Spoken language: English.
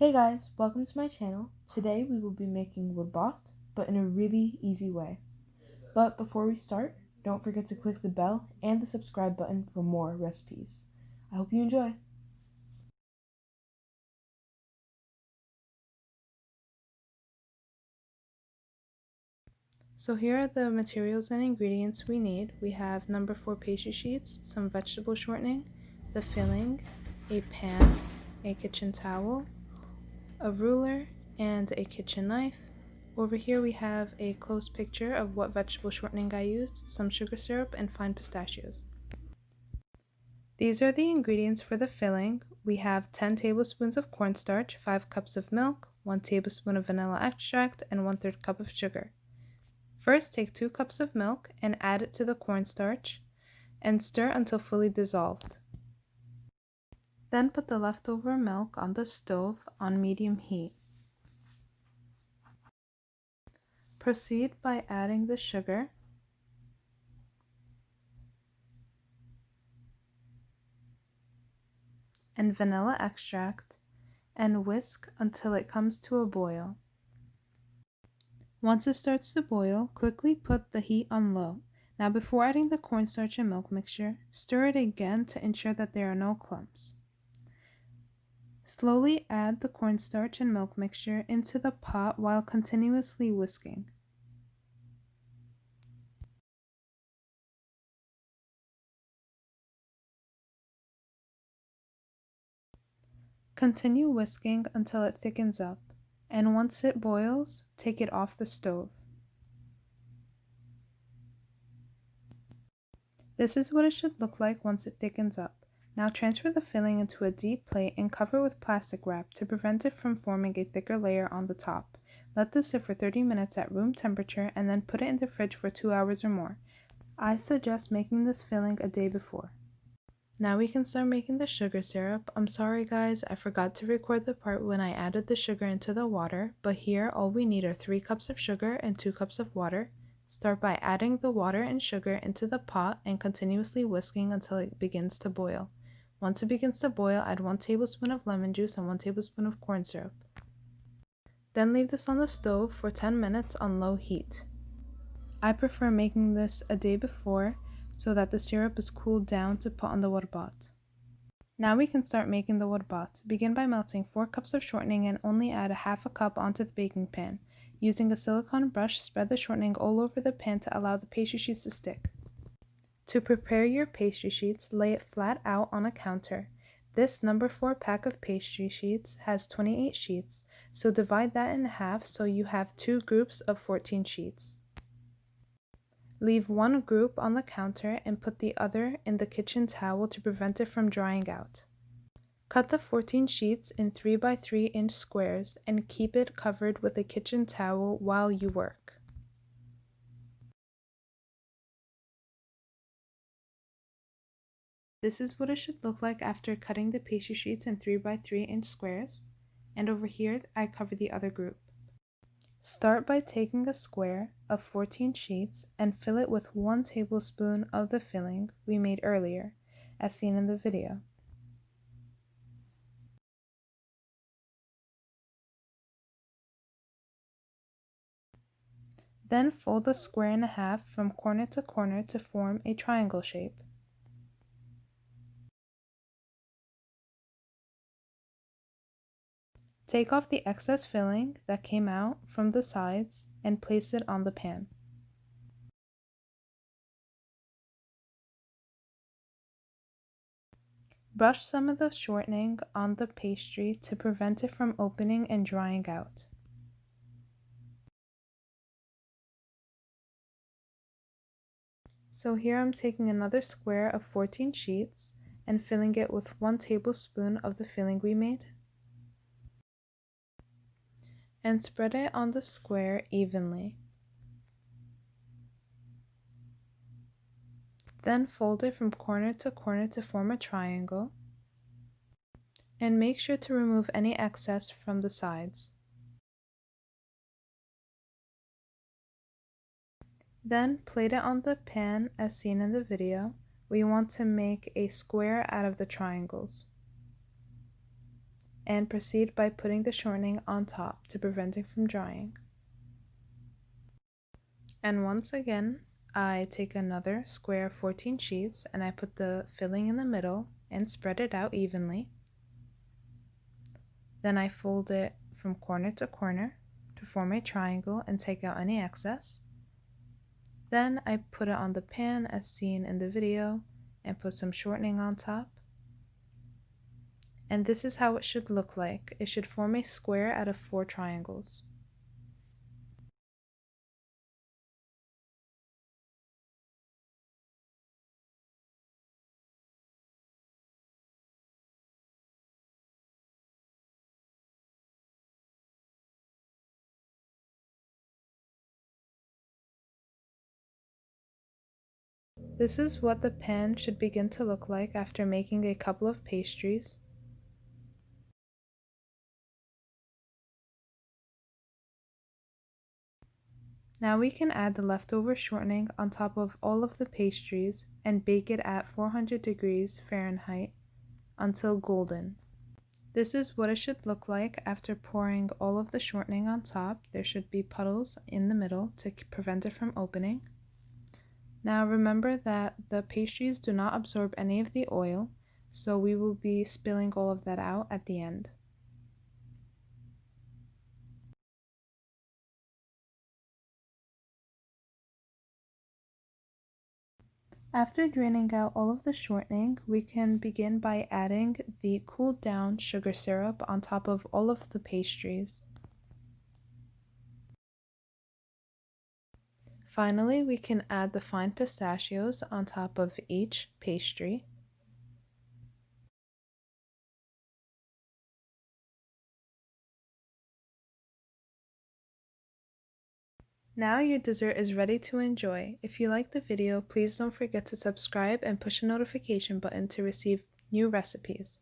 Hey guys, welcome to my channel. Today we will be making Warbat, but in a really easy way. But before we start, don't forget to click the bell and the subscribe button for more recipes. I hope you enjoy. So here are the materials and ingredients we need. We have number 4 pastry sheets, some vegetable shortening, the filling, a pan, a kitchen towel, a ruler, and a kitchen knife. Over here we have a close picture of what vegetable shortening I used, some sugar syrup, and fine pistachios. These are the ingredients for the filling. We have 10 tablespoons of cornstarch, 5 cups of milk, 1 tablespoon of vanilla extract, and 1/3 cup of sugar. First, take 2 cups of milk and add it to the cornstarch and stir until fully dissolved. Then put the leftover milk on the stove on medium heat. Proceed by adding the sugar and vanilla extract and whisk until it comes to a boil. Once it starts to boil, quickly put the heat on low. Now before adding the cornstarch and milk mixture, stir it again to ensure that there are no clumps. Slowly add the cornstarch and milk mixture into the pot while continuously whisking. Continue whisking until it thickens up, and once it boils, take it off the stove. This is what it should look like once it thickens up. Now transfer the filling into a deep plate and cover with plastic wrap to prevent it from forming a thicker layer on the top. Let this sit for 30 minutes at room temperature and then put it in the fridge for 2 hours or more. I suggest making this filling a day before. Now we can start making the sugar syrup. I'm sorry guys, I forgot to record the part when I added the sugar into the water, but here all we need are 3 cups of sugar and 2 cups of water. Start by adding the water and sugar into the pot and continuously whisking until it begins to boil. Once it begins to boil, add 1 tablespoon of lemon juice and 1 tablespoon of corn syrup. Then leave this on the stove for 10 minutes on low heat. I prefer making this a day before so that the syrup is cooled down to put on the warbat. Now we can start making the warbat. Begin by melting 4 cups of shortening and only add a half a cup onto the baking pan. Using a silicone brush, spread the shortening all over the pan to allow the pastry sheets to stick. To prepare your pastry sheets, lay it flat out on a counter. This number 4 pack of pastry sheets has 28 sheets, so divide that in half so you have 2 groups of 14 sheets. Leave one group on the counter and put the other in the kitchen towel to prevent it from drying out. Cut the 14 sheets in 3 by 3 inch squares and keep it covered with a kitchen towel while you work. This is what it should look like after cutting the pastry sheets in 3 by 3 inch squares, and over here I cover the other group. Start by taking a square of 14 sheets and fill it with 1 tablespoon of the filling we made earlier, as seen in the video. Then fold the square in half from corner to corner to form a triangle shape. Take off the excess filling that came out from the sides and place it on the pan. Brush some of the shortening on the pastry to prevent it from opening and drying out. So here I'm taking another square of 14 sheets and filling it with 1 tablespoon of the filling we made, and spread it on the square evenly. Then fold it from corner to corner to form a triangle, and make sure to remove any excess from the sides. Then plate it on the pan as seen in the video. We want to make a square out of the triangles. and proceed by putting the shortening on top to prevent it from drying. And once again, I take another square of 14 sheets and I put the filling in the middle and spread it out evenly. Then I fold it from corner to corner to form a triangle and take out any excess. Then I put it on the pan as seen in the video and put some shortening on top. And this is how it should look like. It should form a square out of 4 triangles. This is what the pan should begin to look like after making a couple of pastries. Now we can add the leftover shortening on top of all of the pastries and bake it at 400 degrees Fahrenheit until golden. This is what it should look like after pouring all of the shortening on top. There should be puddles in the middle to prevent it from opening. Now remember that the pastries do not absorb any of the oil, so we will be spilling all of that out at the end. After draining out all of the shortening, we can begin by adding the cooled down sugar syrup on top of all of the pastries. Finally, we can add the fine pistachios on top of each pastry. Now your dessert is ready to enjoy. If you liked the video, please don't forget to subscribe and push the notification button to receive new recipes.